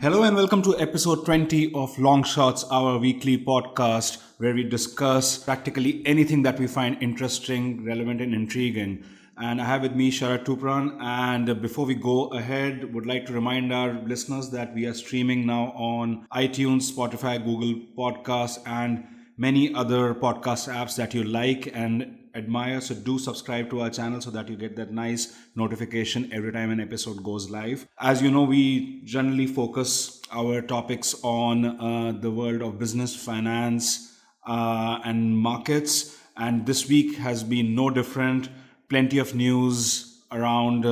Hello and welcome to episode 20 of Long Shots, our weekly podcast where we discuss practically anything that we find interesting, relevant and intriguing. And I have with me Sharat Tupran. And before we go ahead, would like to remind our listeners that we are streaming now on iTunes, Spotify, Google Podcasts and many other podcast apps that you like and admire. So do subscribe to our channel so that you get that nice notification every time an episode goes live. As you know, we generally focus our topics on the world of business, finance, and markets. And this week has been no different. Plenty of news around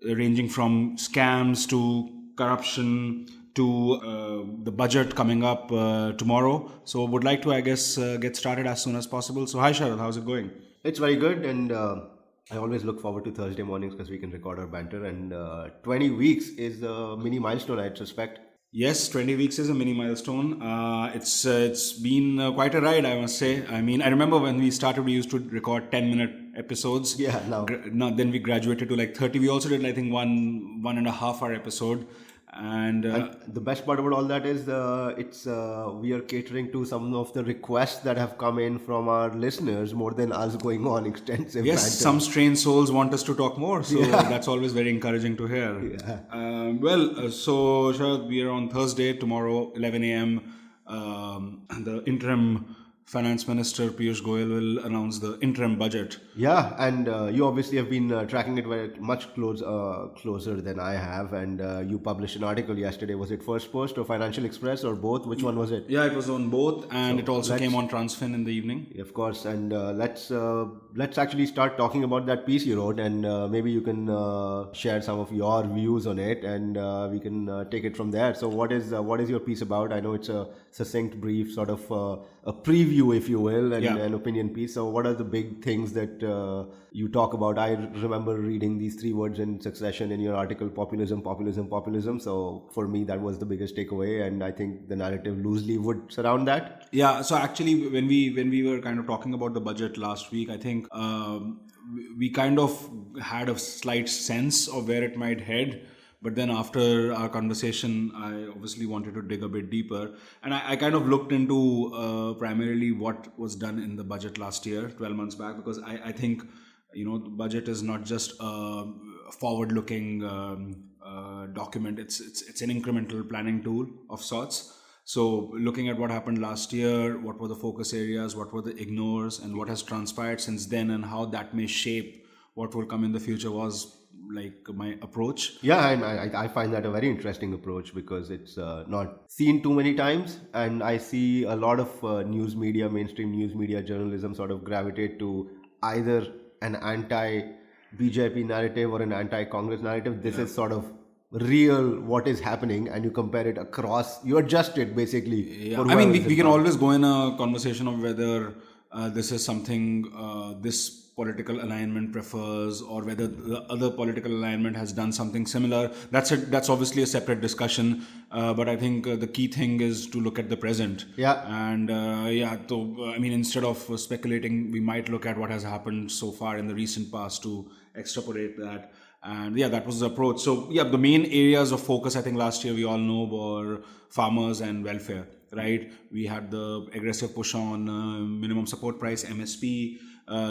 ranging from scams to corruption to the budget coming up tomorrow. So would like to, get started as soon as possible. So hi Sharad, how's it going? It's very good, and I always look forward to Thursday mornings because we can record our banter. And 20 weeks is a mini milestone, I suspect. Yes, 20 weeks is a mini milestone. It's been quite a ride, I must say. I mean, I remember when we started, we used to record 10-minute episodes. Yeah, now. Then we graduated to like 30. We also did, I think, one and a half hour episode. And The best part about all that is we are catering to some of the requests that have come in from our listeners more than us going on extensive. Yes, banter. some strange souls want us to talk more, so that's always very encouraging to hear. Yeah. So Sharad, we are on Thursday, tomorrow, 11 a.m. The interim Finance Minister Piyush Goyal will announce the interim budget. Yeah, and you obviously have been tracking it very much closer than I have. And you published an article yesterday. Was it First Post or Financial Express or both? Which one was it? Yeah, it was on both, and it also let's- came on Transfin in the evening. Of course, and let's actually start talking about that piece you wrote, and maybe you can share some of your views on it, and we can take it from there. So, what is your piece about? I know it's a succinct, brief sort of a preview, if you will, and Yeah. an opinion piece. So, what are the big things that you talk about? I remember reading these three words in succession in your article: populism, populism, populism. So, for me, that was the biggest takeaway, and I think the narrative loosely would surround that. Yeah, so actually, when we were kind of talking about the budget last week, I think we kind of had a slight sense of where it might head. But then after our conversation, I obviously wanted to dig a bit deeper. And I kind of looked into primarily what was done in the budget last year, 12 months back, because I think, the budget is not just a forward-looking document. It's an incremental planning tool of sorts. So looking at what happened last year, what were the focus areas, what were the ignores, and what has transpired since then, and how that may shape what will come in the future was like my approach. Yeah, and I find that a very interesting approach because it's not seen too many times, and I see a lot of news media, mainstream news media journalism sort of gravitate to either an anti-BJP narrative or an anti-Congress narrative. This is sort of real what is happening, and you compare it across, you adjust it basically. Yeah, for I mean, whoever we, is we can involved. always go in a conversation of whether this is something this political alignment prefers, or whether the other political alignment has done something similar. That's obviously a separate discussion. But I think the key thing is to look at the present. Yeah. And I mean, instead of speculating, we might look at what has happened so far in the recent past to extrapolate that. And yeah, that was the approach. So yeah, the main areas of focus, I think last year we all know, were farmers and welfare, right? We had the aggressive push on minimum support price, MSP.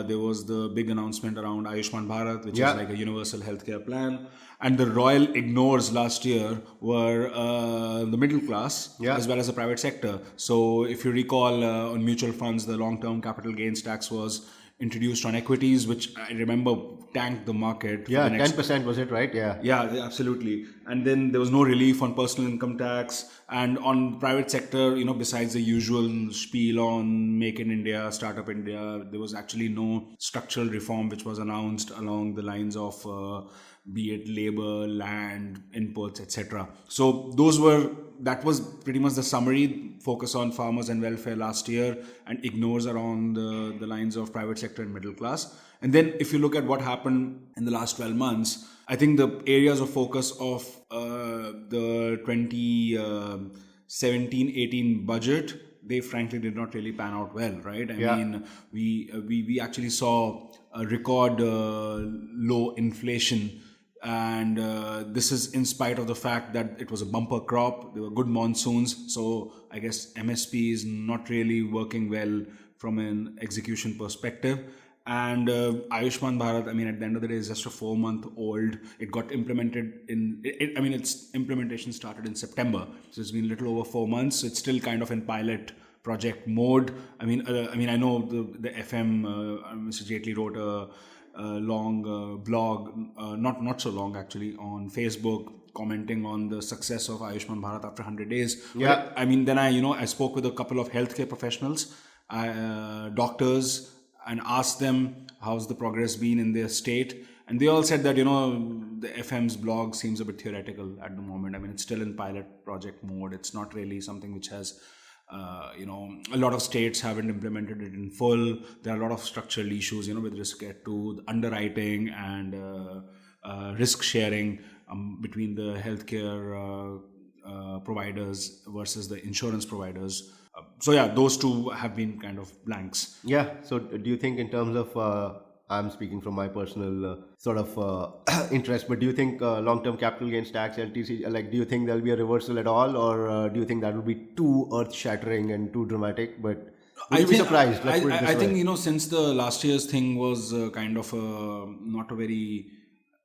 There was the big announcement around Ayushman Bharat, which Yeah. is like a universal healthcare plan. And the royal ignores last year were the middle class Yeah. as well as the private sector. So if you recall, on mutual funds, the long-term capital gains tax was introduced on equities, which I remember tanked the market. Yeah, for the next 10% was it, right? Yeah. Yeah, absolutely. And then there was no relief on personal income tax, and on private sector, besides the usual spiel on Make in India, Startup India, there was actually no structural reform which was announced along the lines of be it labor, land, inputs, etc. So that was pretty much the summary, focus on farmers and welfare last year and ignores around the lines of private sector and middle class. And then if you look at what happened in the last 12 months, I think the areas of focus of the 2017-18 budget, they frankly did not really pan out well, right? I mean, we actually saw a record low inflation And this is in spite of the fact that it was a bumper crop. There were good monsoons. So I guess MSP is not really working well from an execution perspective. And Ayushman Bharat, I mean, at the end of the day, is just a 4-month old. It got implemented I mean, its implementation started in September. So it's been a little over 4 months. It's still kind of in pilot project mode. I mean, I know the FM, Mr. Jaitley wrote a long blog, not so long actually, on Facebook, commenting on the success of Ayushman Bharat after 100 days. Yeah. But, I mean, then I spoke with a couple of healthcare professionals, doctors, and asked them how's the progress been in their state. And they all said that, the FM's blog seems a bit theoretical at the moment. I mean, it's still in pilot project mode. It's not really something which has, a lot of states haven't implemented it in full. There are a lot of structural issues, with respect to the underwriting and risk sharing between the healthcare providers versus the insurance providers. So yeah, those two have been kind of blanks. Yeah. So do you think in terms of, I'm speaking from my personal sort of interest, but do you think long-term capital gains tax, LTC, like, do you think there'll be a reversal at all, or do you think that will be too earth-shattering and too dramatic? But would you be surprised? Let's put it this I way. think, since the last year's thing was kind of not a very,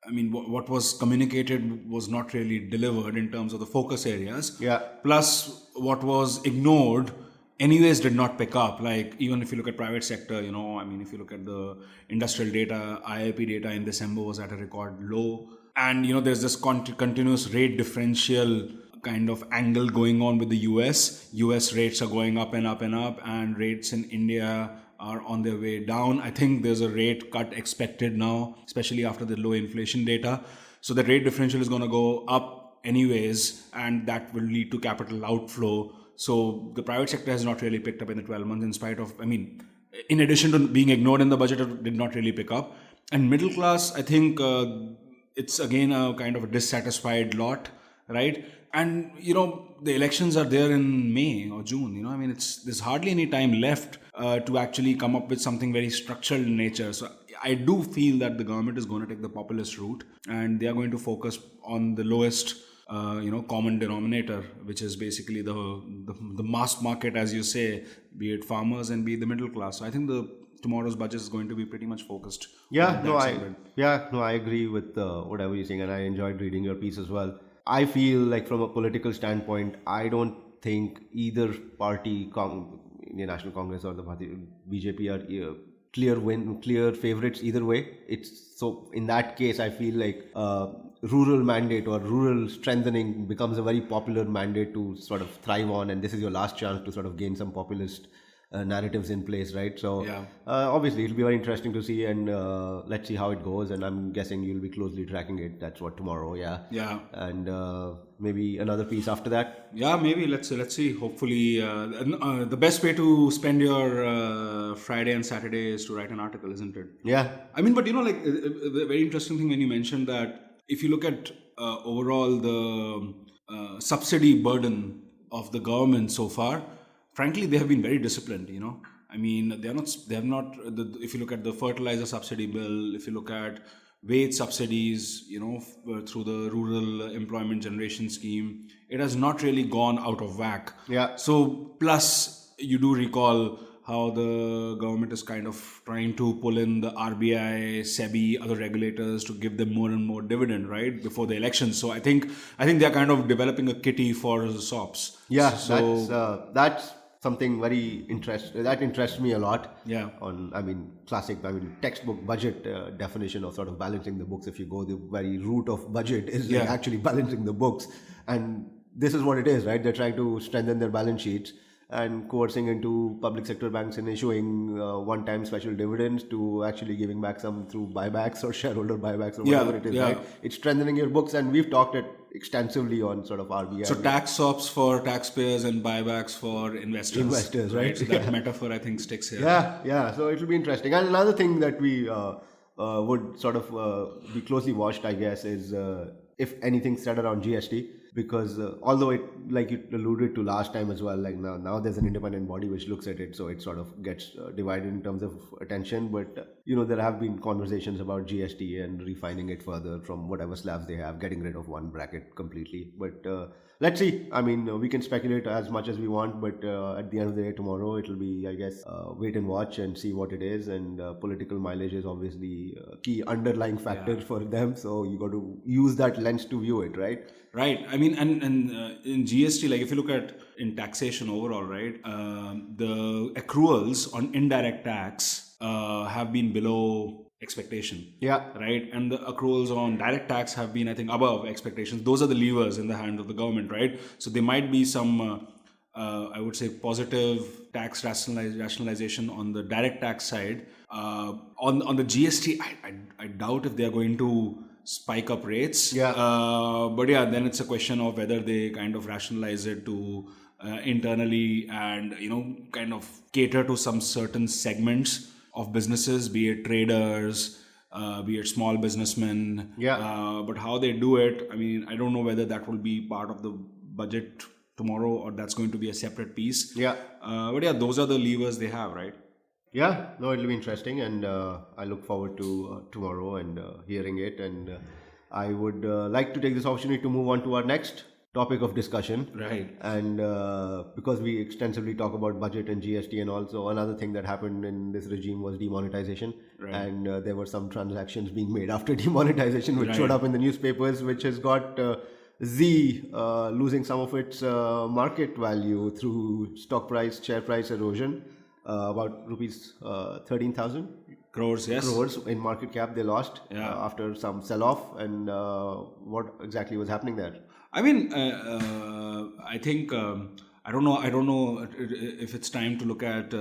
I mean, what was communicated was not really delivered in terms of the focus areas. Yeah. Plus, what was ignored anyways did not pick up. Like, even if you look at private sector, I mean, if you look at the industrial data, IIP data in December was at a record low. And, there's this continuous rate differential kind of angle going on with the US. US rates are going up and up and up, and rates in India are on their way down. I think there's a rate cut expected now, especially after the low inflation data. So the rate differential is going to go up anyways, and that will lead to capital outflow. So the private sector has not really picked up in the 12 months, in spite of, I mean, in addition to being ignored in the budget, it did not really pick up. And middle class, I think it's again a kind of a dissatisfied lot, right? And, the elections are there in May or June, I mean, there's hardly any time left to actually come up with something very structural in nature. So I do feel that the government is going to take the populist route, and they are going to focus on the lowest common denominator, which is basically the mass market, as you say, be it farmers and be it the middle class. So I think tomorrow's budget is going to be pretty much focused. Yeah, no, I agree with whatever you're saying, and I enjoyed reading your piece as well. I feel like from a political standpoint, I don't think either party, Indian National Congress or the party BJP, are clear favorites either way. It's so in that case, I feel like rural mandate or rural strengthening becomes a very popular mandate to sort of thrive on, and this is your last chance to sort of gain some populist narratives in place, right? So Yeah. obviously it'll be very interesting to see, and let's see how it goes, and I'm guessing you'll be closely tracking it. That's what, tomorrow. Yeah. And maybe another piece after that. Yeah, maybe let's see. Hopefully, the best way to spend your Friday and Saturday is to write an article, isn't it? Yeah. I mean, but the very interesting thing when you mentioned that, if you look at overall the subsidy burden of the government so far, frankly, they have been very disciplined. I mean, they have not. If you look at the fertilizer subsidy bill, if you look at wage subsidies, through the rural employment generation scheme, it has not really gone out of whack. Yeah. So, plus, you do recall how the government is kind of trying to pull in the RBI, SEBI, other regulators to give them more and more dividend, right, before the election. So I think they're kind of developing a kitty for the SOPs. Yeah, So that's something very that interests me a lot. Yeah. Classic, textbook budget definition of sort of balancing the books. If you go the very root of budget is like Yeah. actually balancing the books, and this is what it is, right? They're trying to strengthen their balance sheets and coercing into public sector banks and issuing one-time special dividends to actually giving back some through buybacks or shareholder buybacks or whatever it is, yeah. right? It's strengthening your books, and we've talked it extensively on sort of RBI. So tax SOPs for taxpayers and buybacks for investors. Investors, right? So that metaphor, I think, sticks here. Yeah. So it'll be interesting. And another thing that we would sort of be closely watched, I guess, is if anything said around GST, because although it, like you alluded to last time as well, like now there's an independent body which looks at it, so it sort of gets divided in terms of attention. But there have been conversations about GST and refining it further from whatever slabs they have, getting rid of one bracket completely. But let's see. I mean, we can speculate as much as we want, but at the end of the day, tomorrow it'll be, I guess, wait and watch and see what it is. And political mileage is obviously a key underlying factor for them, so you got to use that lens to view it, right? Right. I mean, and in GST, like if you look at in taxation overall, right, the accruals on indirect tax have been below expectation. Yeah. Right. And the accruals on direct tax have been, I think, above expectations. Those are the levers in the hand of the government, right? So there might be some, I would say, positive tax rationalization on the direct tax side. On the GST, I doubt if they are going to spike up rates. Yeah. But yeah, then it's a question of whether they kind of rationalize it to internally and, kind of cater to some certain segments of businesses, be it traders, be it small businessmen. Yeah. But how they do it, I mean, I don't know whether that will be part of the budget tomorrow or that's going to be a separate piece. Yeah. But yeah, those are the levers they have, right? Yeah, no, it'll be interesting, and I look forward to tomorrow and hearing it. And I would like to take this opportunity to move on to our next topic of discussion. Right. And because we extensively talk about budget and GST, and also another thing that happened in this regime was demonetization. Right. And there were some transactions being made after demonetization, which showed up in the newspapers, which has got Z losing some of its market value through share price erosion. About rupees 13,000 crores, yes. Crores in market cap they lost after some sell-off. And what exactly was happening there? I mean, I think I don't know if it's time to look at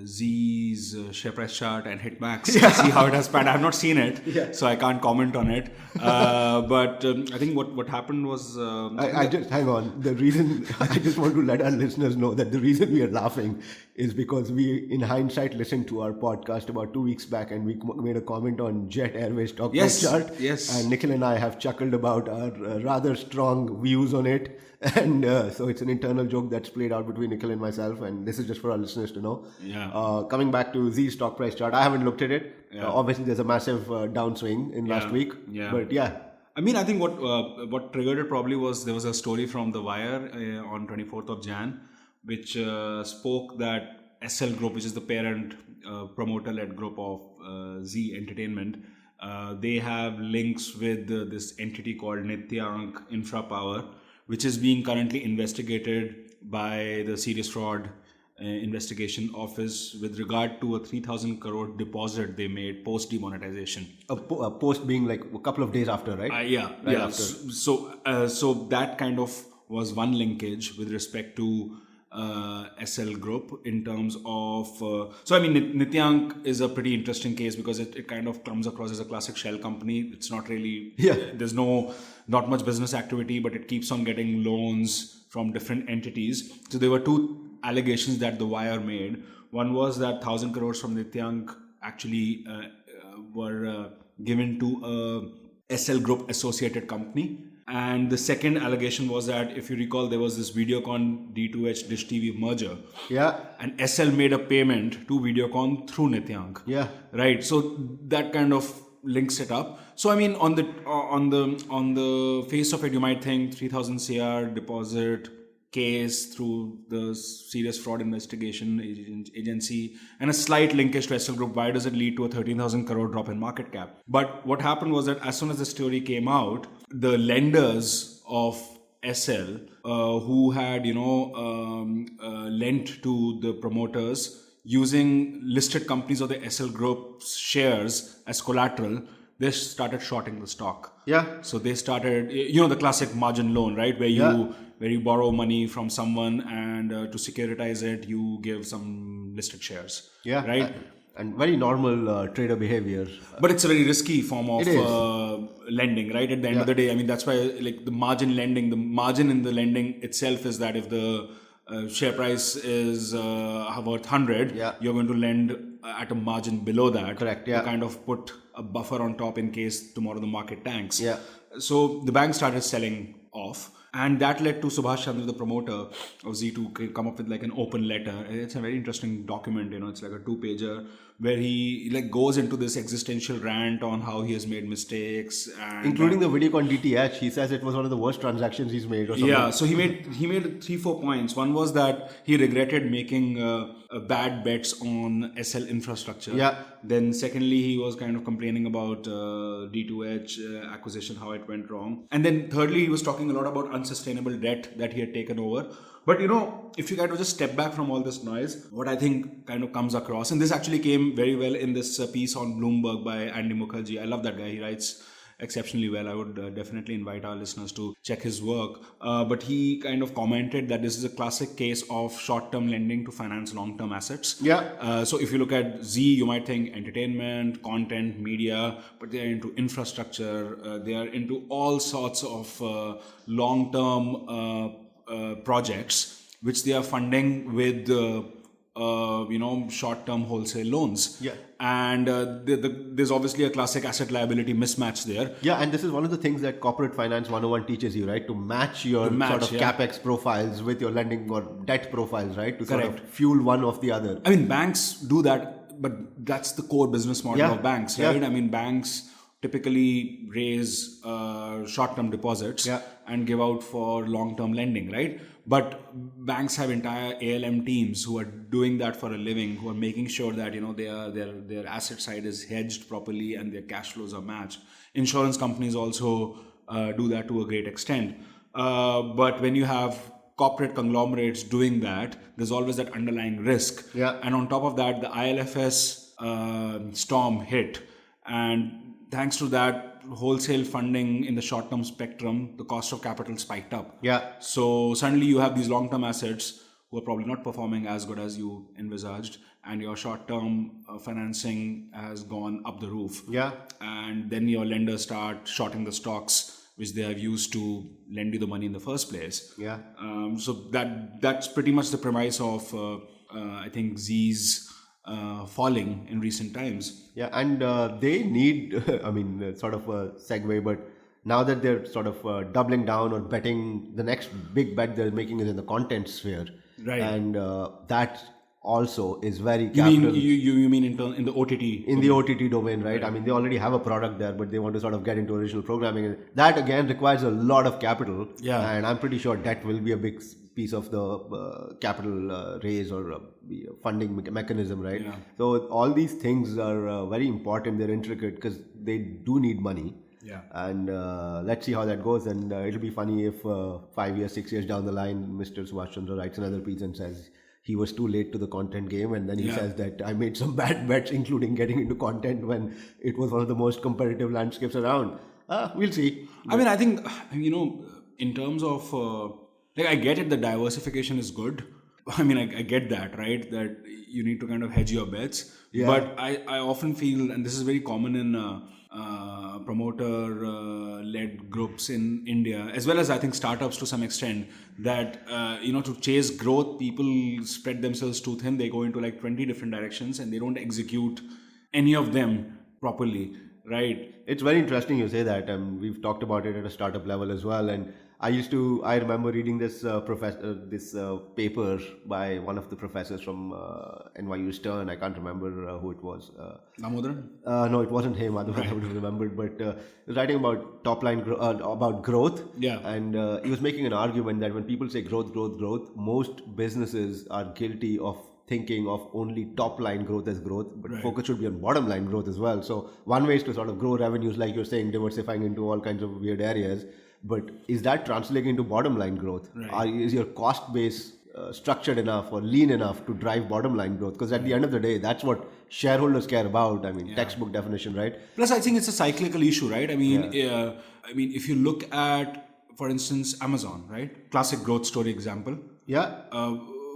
Z's share price chart and Hitmax to see how it has panned. I have not seen it, so I can't comment on it. But I think what happened was I just hang on. The reason I just want to let our listeners know that the reason we are laughing is because we, in hindsight, listened to our podcast about 2 weeks back, and we made a comment on Jet Airways stock price chart. Yes. And Nikhil and I have chuckled about our rather strong views on it. And so it's an internal joke that's played out between Nikhil and myself, and this is just for our listeners to know. Yeah. Coming back to Z stock price chart, I haven't looked at it. Obviously, there's a massive downswing in last week. Yeah. But yeah. I mean, I think what triggered it probably was there was a story from The Wire on 24th of Jan, which spoke that SL Group, which is the parent promoter-led group of Z Entertainment, they have links with this entity called Nityank Infra Power, which is being currently investigated by the Serious Fraud Investigation Office with regard to a 3,000 crore deposit they made post demonetization. A post being like a couple of days after, right? After. So that kind of was one linkage with respect to SL Group in terms of. So I mean, Nityank is a pretty interesting case because it kind of comes across as a classic shell company. It's not really. There's not much business activity, but it keeps on getting loans from different entities. So there were two allegations that The Wire made. One was that 1,000 crores from Nityank actually were given to a SL Group associated company. And the second allegation was that, if you recall, there was this Videocon D2H Dish TV merger. Yeah. And SL made a payment to Videocon through Nityank. Yeah. Right. So that kind of links it up. So I mean, on the face of it, you might think 3,000 CR deposit case through the Serious Fraud Investigation Agency and a slight linkage to SL Group. Why does it lead to a 13,000 crore drop in market cap? But what happened was that as soon as the story came out, the lenders of SL who had lent to the promoters using listed companies of the SL Group's shares as collateral, they started shorting the stock. Yeah. So they started, the classic margin loan, right? Where you borrow money from someone and to securitize it, you give some listed shares. Yeah. Right. And very normal trader behavior. But it's a very risky form of lending, right? At the end of the day, I mean, that's why like the margin in the lending itself is that if the share price is worth 100, you're going to lend at a margin below that. Correct, to kind of put a buffer on top in case tomorrow the market tanks. Yeah. So the bank started selling off. And that led to Subhash Chandra, the promoter of Z, to come up with like an open letter. It's a very interesting document, it's like a 2-pager where he like goes into this existential rant on how he has made mistakes, and Including the Videocon DTH, he says it was one of the worst transactions he's made or something. yeah, so he made 3-4 points. One was that he regretted making bad bets on SL infrastructure. Yeah. Then secondly, he was kind of complaining about D2H acquisition, how it went wrong. And then thirdly, he was talking a lot about unsustainable debt that he had taken over. But if you kind of just step back from all this noise, what I think kind of comes across, and this actually came very well in this piece on Bloomberg by Andy Mukherjee. I love that guy. He writes exceptionally well. I would definitely invite our listeners to check his work. But he kind of commented that this is a classic case of short-term lending to finance long-term assets. Yeah. So if you look at Z, you might think entertainment, content, media, but they are into infrastructure. They are into all sorts of long-term projects, which they are funding with short-term wholesale loans. Yeah. And there's obviously a classic asset liability mismatch there. Yeah, and this is one of the things that Corporate Finance 101 teaches you, right? To match your sort of capex profiles with your lending or debt profiles, right? To sort of fuel one of the other. I mean, banks do that, but that's the core business model of banks, right? I mean, banks typically raise short-term deposits and give out for long-term lending, right? But banks have entire ALM teams who are doing that for a living, who are making sure that their asset side is hedged properly and their cash flows are matched. Insurance companies also do that to a great extent. But when you have corporate conglomerates doing that, there's always that underlying risk. Yeah. And on top of that, the ILFS storm hit, and thanks to that wholesale funding in the short-term spectrum, the cost of capital spiked up. Yeah. So suddenly you have these long-term assets who are probably not performing as good as you envisaged, and your short-term financing has gone up the roof. Yeah. And then your lenders start shorting the stocks which they have used to lend you the money in the first place. Yeah. So that's pretty much the premise of I think Z's falling in recent times. Yeah, and they need, I mean, sort of a segue, but now that they're sort of doubling down or betting, the next big bet they're making is in the content sphere. Right. And that also is very You mean in the OTT? In the OTT domain, right? I mean, they already have a product there, but they want to sort of get into original programming. And that, again, requires a lot of capital. Yeah. And I'm pretty sure debt will be a big piece of the capital raise or funding mechanism, right? Yeah. So all these things are very important. They're intricate because they do need money. Yeah. And let's see how that goes. And it'll be funny if 5 years, 6 years down the line, Mr. Subhash Chandra writes another piece and says he was too late to the content game. And then he says that I made some bad bets, including getting into content when it was one of the most competitive landscapes around. We'll see. I mean, I think, in terms of, I get it, the diversification is good. I mean, I get that, right? That you need to kind of hedge your bets. Yeah. But I often feel, and this is very common in promoter-led groups in India, as well as I think startups to some extent, that, to chase growth, people spread themselves too thin. They go into like 20 different directions and they don't execute any of them properly, right? It's very interesting you say that. We've talked about it at a startup level as well. And I remember reading this paper by one of the professors from NYU Stern. I can't remember who it was. Damodaran? No, it wasn't him. Otherwise, I would have remembered. But he was writing about about growth. Yeah. And he was making an argument that when people say growth, most businesses are guilty of thinking of only top line growth as growth, but focus should be on bottom line growth as well. So one way is to sort of grow revenues, like you're saying, diversifying into all kinds of weird areas. But is that translating into bottom line growth? Right. Is your cost base structured enough or lean enough to drive bottom line growth? Because at the end of the day, that's what shareholders care about. I mean, textbook definition, right? Plus, I think it's a cyclical issue, right? I mean, if you look at, for instance, Amazon, right? Classic growth story example. Yeah.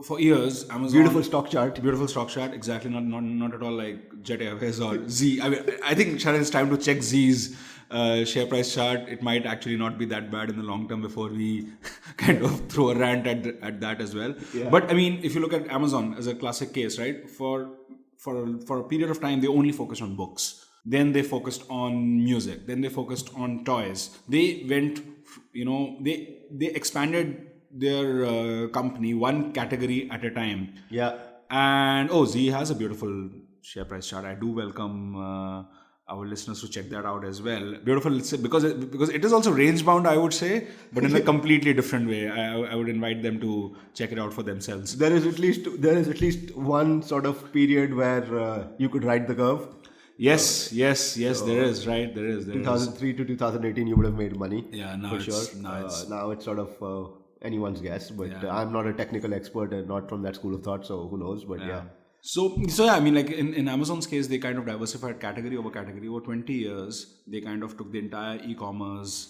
For years, Amazon... Beautiful stock chart, exactly. Not at all like Jet Airways or Z. I mean, I think, Sharon, it's time to check Z's share price chart. It might actually not be that bad in the long term before we kind of throw a rant at that as well. Yeah. But I mean, if you look at Amazon as a classic case, right? For a period of time, they only focused on books. Then they focused on music. Then they focused on toys. They went, they expanded their company one category at a time. Yeah. And Z has a beautiful share price chart. I do welcome our listeners to check that out as well. Beautiful, because it is also range bound, I would say, but in a completely different way. I would invite them to check it out for themselves. There is at least one sort of period where you could ride the curve. Yes, there is, right? There is. 2003 to 2018, you would have made money. Yeah, now for it's, sure. now Now it's sort of anyone's guess, but I'm not a technical expert and not from that school of thought, so who knows? But yeah. So yeah, I mean, like in Amazon's case, they kind of diversified category over category. Over 20 years, they kind of took the entire e-commerce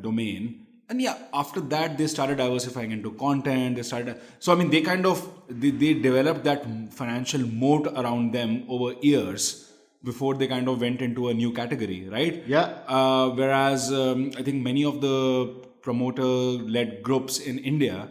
domain. And yeah, after that, they started diversifying into content. They kind of, they developed that financial moat around them over years before they kind of went into a new category, right? Yeah. Whereas I think many of the promoter-led groups in India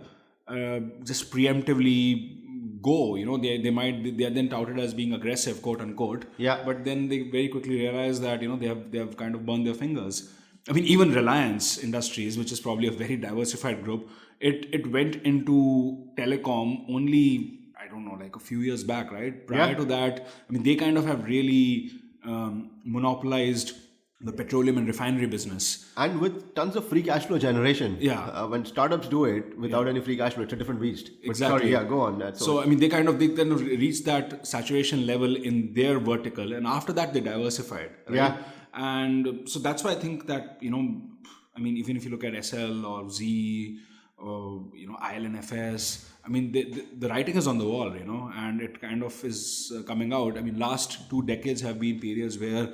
just preemptively go, they are then touted as being aggressive, quote unquote. Yeah. But then they very quickly realize that they have kind of burned their fingers. I mean, even Reliance Industries, which is probably a very diversified group, it went into telecom only, I don't know, like a few years back, right? Prior to that, I mean, they kind of have really monopolized the petroleum and refinery business. And with tons of free cash flow generation. Yeah. When startups do it without any free cash flow, it's a different beast. But Exactly. Sorry, yeah, go on. So, I mean, they kind of reached that saturation level in their vertical. And after that, they diversified. Right? Yeah. And so that's why I think that, I mean, even if you look at SL or Z or, ILNFS, I mean, the writing is on the wall, and it kind of is coming out. I mean, last 2 decades have been periods where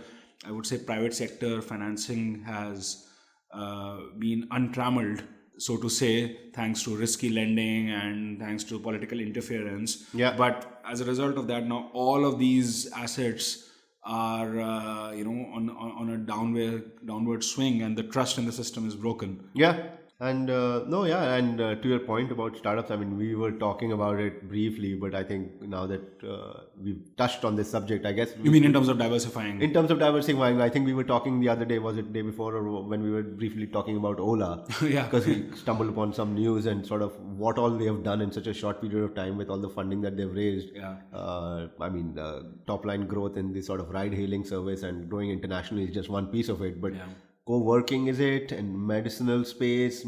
I would say private sector financing has been untrammeled, so to say, thanks to risky lending and thanks to political interference. Yeah. But as a result of that, now all of these assets are on a downward swing, and the trust in the system is broken. Yeah. And to your point about startups, I mean, we were talking about it briefly, but I think now that we've touched on this subject, I guess. You mean in terms of diversifying? In terms of diversifying, I think we were talking the other day, was it day before or when we were briefly talking about Ola? Yeah. Because we stumbled upon some news and sort of what all they have done in such a short period of time with all the funding that they've raised. Yeah. Top line growth in the sort of ride hailing service and growing internationally is just one piece of it. But co-working is it, and medicinal space,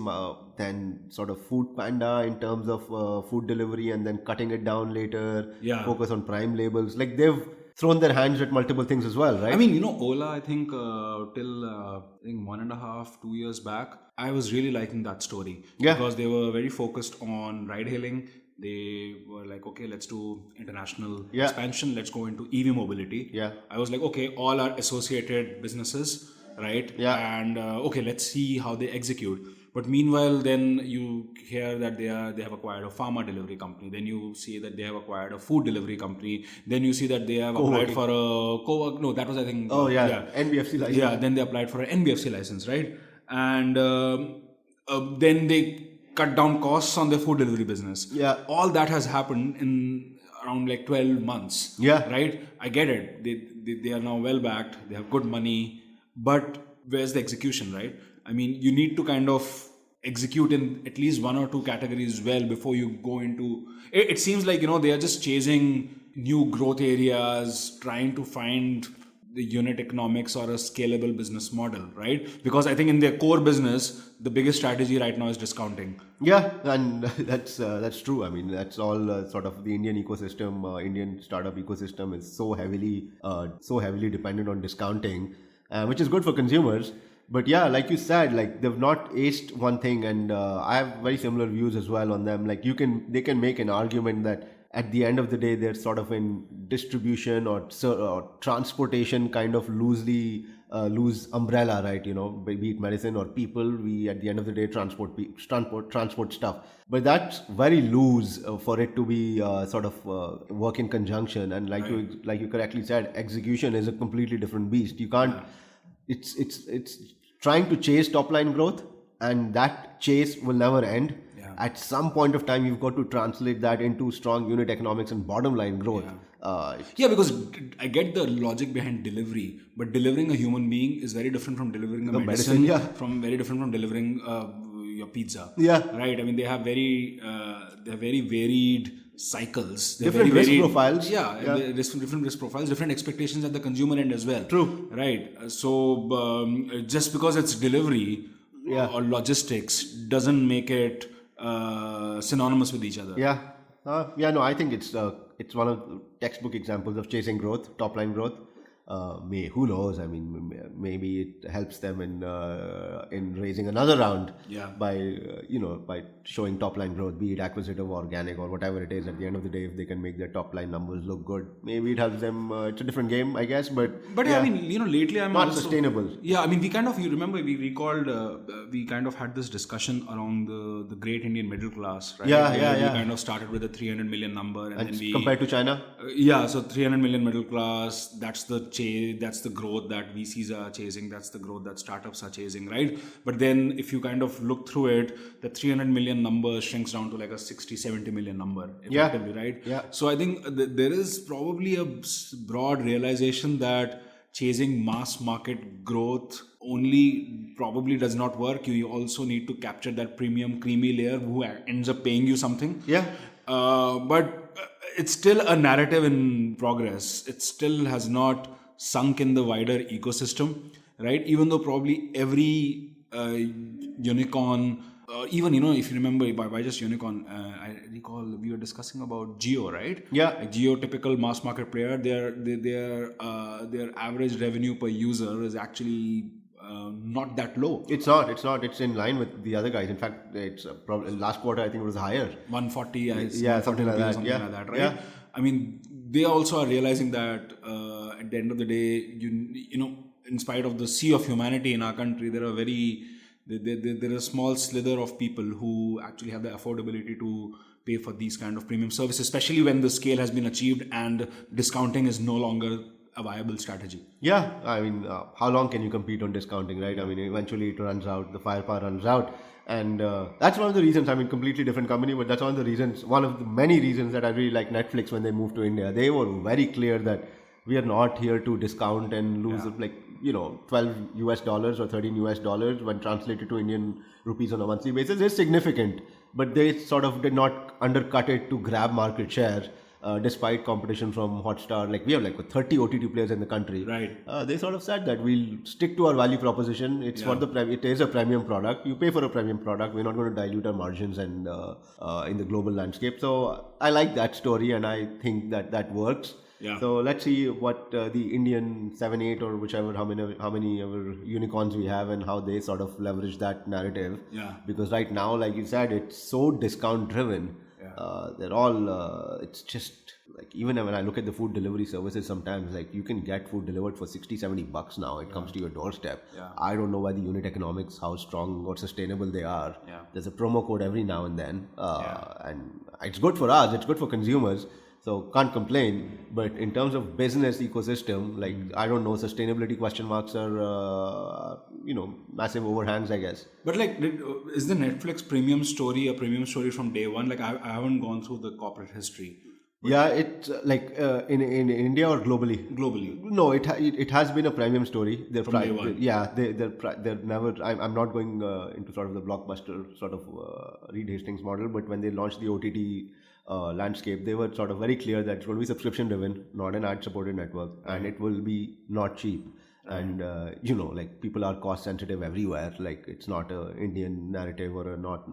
then sort of food panda in terms of food delivery, and then cutting it down later, focus on prime labels. Like they've thrown their hands at multiple things as well, right? I mean, Ola, I think till I think 1.5-2 years back, I was really liking that story. Yeah. Because they were very focused on ride hailing. They were like, okay, let's do international expansion. Let's go into EV mobility. Yeah. I was like, okay, all are associated businesses, right? Yeah. And okay, let's see how they execute. But meanwhile, then you hear that they have acquired a pharma delivery company. Then you see that they have acquired a food delivery company. Then you see that they have applied for a co-work. No, that was, I think. NBFC license. Yeah, then they applied for an NBFC license, right? And then they cut down costs on their food delivery business. Yeah. All that has happened in around like 12 months. Yeah. Right? I get it. They are now well backed. They have good money. But where's the execution, right? I mean, you need to kind of execute in at least 1 or 2 categories well before you go into... It seems like, they are just chasing new growth areas, trying to find the unit economics or a scalable business model, right? Because I think in their core business, the biggest strategy right now is discounting. Yeah, and that's true. I mean, that's all sort of the Indian ecosystem, Indian startup ecosystem is so heavily dependent on discounting, which is good for consumers. But yeah, like you said, like they've not aced one thing, and I have very similar views as well on them. Like they can make an argument that at the end of the day, they're sort of in distribution or transportation kind of loose umbrella, right? Be it medicine or people, we at the end of the day transport stuff. But that's very loose for it to be sort of work in conjunction. And like you correctly said, execution is a completely different beast. You can't. It's trying to chase top line growth, and that chase will never end. At some point of time, you've got to translate that into strong unit economics and bottom line growth. Because I get the logic behind delivery, but delivering a human being is very different from delivering a medicine, from very different from delivering your pizza. Yeah. Right. I mean, they have very varied cycles. They're Different very risk varied, profiles. different risk profiles, different expectations at the consumer end as well. True. Right. So just because it's delivery or logistics doesn't make it synonymous with each other. No, I think it's one of the textbook examples of chasing growth, top line growth. Who knows? I mean, maybe it helps them in raising another round by by showing top line growth, be it acquisitive, organic, or whatever it is. At the end of the day, if they can make their top line numbers look good, maybe it helps them. It's a different game, I guess. But I mean, lately I'm not also, sustainable. Yeah, I mean, you remember we recalled we kind of had this discussion around the great Indian middle class, right? We kind of started with a 300 million number, and then we compared to China. So 300 million middle class. That's the growth that VCs are chasing. That's the growth that startups are chasing, right? But then if you kind of look through it, the 300 million number shrinks down to like a 60-70 million number effectively, right? Yeah. So I think there is probably a broad realization that chasing mass market growth only probably does not work. You also need to capture that premium creamy layer who ends up paying you something. But it's still a narrative in progress. It still has not sunk in the wider ecosystem, right? Even though probably every unicorn, even if you remember by just unicorn, I recall we were discussing about Jio, right? Like Jio, typical mass market player. Their average revenue per user is actually not that low. It's not. It's in line with the other guys. In fact, it's probably last quarter I think it was higher. 140. Something like that. Something like that, right? I mean, they also are realizing that at the end of the day, in spite of the sea of humanity in our country, there are there is a small slither of people who actually have the affordability to pay for these kind of premium services, especially when the scale has been achieved and discounting is no longer a viable strategy. I mean, how long can you compete on discounting, right? I mean, eventually it runs out, the firepower runs out. And that's one of the reasons, I mean, completely different company, but that's one of the many reasons that I really like Netflix when they moved to India. They were very clear that we are not here to discount and lose $12 or $13 when translated to Indian rupees on a monthly basis is significant. But they sort of did not undercut it to grab market share. Despite competition from Hotstar, like we have 30 OTT players in the country. Right. They sort of said that we'll stick to our value proposition. It's for it is a premium product. You pay for a premium product. We're not going to dilute our margins and in the global landscape. So I like that story, and I think that works. So let's see what the Indian 7, 8 or whichever how many ever unicorns we have and how they sort of leverage that narrative. Because right now, like you said, it's so discount driven. They're all it's just like, even when I look at the food delivery services, sometimes like you can get food delivered for $60-70 now. It comes to your doorstep. I don't know why the unit economics, how strong or sustainable they are. There's a promo code every now and then, and it's good for us, it's good for consumers, so can't complain. But in terms of business ecosystem, like I don't know, sustainability question marks are massive overhangs, I guess. But like, is the Netflix premium story a premium story from day one? Like I haven't gone through the corporate history. It's like in India or globally. No, it has been a premium story. They're from day one. They're never. I'm not going into sort of the blockbuster sort of Reed Hastings model, but when they launched the OTT landscape, they were sort of very clear that it's going to be subscription driven, not an ad supported network, and it will be not cheap. And like people are cost sensitive everywhere. Like it's not a Indian narrative or a not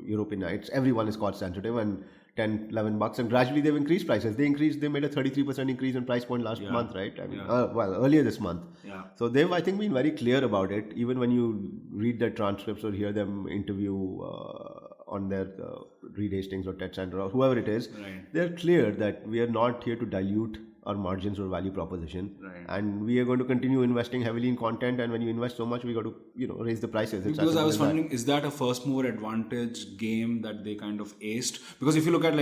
European. It's everyone is cost sensitive, and $10-11, and gradually they've increased prices. They made a 33% increase in price point last month, right? I mean, earlier this month. So they've, I think, been very clear about it. Even when you read their transcripts or hear them interview on their Reed Hastings or Ted Chandra or whoever it is, they're clear that we are not here to dilute our margins or value proposition. Right. And we are going to continue investing heavily in content. And when you invest so much, we got to raise the prices. It's as Because I simple was as that. wondering, is that a first mover advantage game that they kind of aced? Because if you look at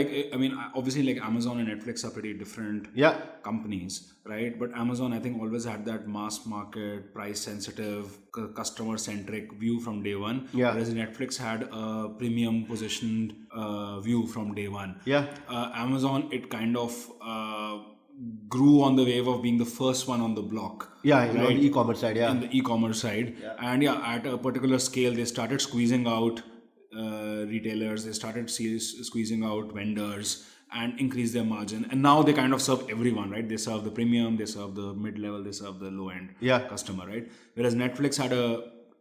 obviously like Amazon and Netflix are pretty different Yeah. companies, right? But Amazon, I think, always had that mass market, price sensitive, customer centric view from day one. Yeah. Whereas Netflix had a premium positioned view from day one. Yeah. Amazon, it kind of grew on the wave of being the first one on the block. Yeah, on the e-commerce side, In the e-commerce side. And at a particular scale, they started squeezing out retailers, they started squeezing out vendors and increase their margin. And now they kind of serve everyone, right? They serve the premium, they serve the mid-level, they serve the low-end customer, right? Whereas Netflix had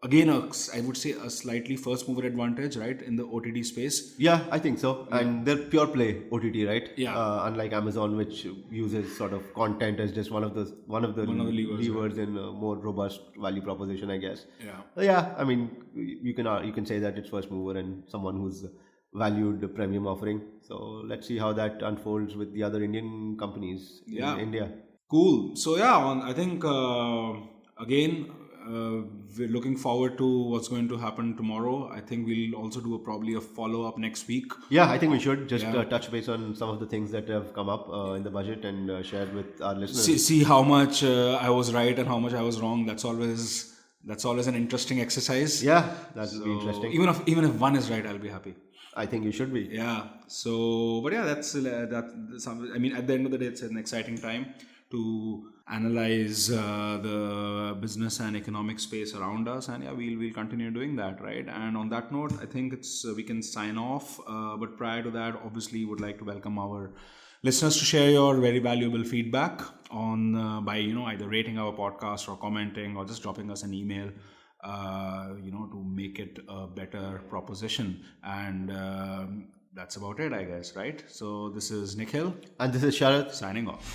I would say a slightly first mover advantage, right, in the OTT space. Yeah, I think so. And they're pure play OTT, right? Yeah. Unlike Amazon, which uses sort of content as just one of the levers in a more robust value proposition, I guess. Yeah. So yeah, I mean, you can say that it's first mover and someone who's valued premium offering. So let's see how that unfolds with the other Indian companies in India. Cool. So I think again, we're looking forward to what's going to happen tomorrow. I think we'll also do probably a follow-up next week. Yeah, I think we should just touch base on some of the things that have come up in the budget and share with our listeners. See how much I was right and how much I was wrong. That's always an interesting exercise. Yeah, that will be interesting. Even if one is right, I'll be happy. I think you should be. Yeah. So, but yeah, that's I mean, at the end of the day, it's an exciting time to analyze the business and economic space around us, and we'll continue doing that, right? And on that note, I think we can sign off. But prior to that, obviously, would like to welcome our listeners to share your very valuable feedback on by either rating our podcast or commenting or just dropping us an email. To make it a better proposition. And that's about it, I guess, right? So this is Nikhil. And this is Sharath. Signing off.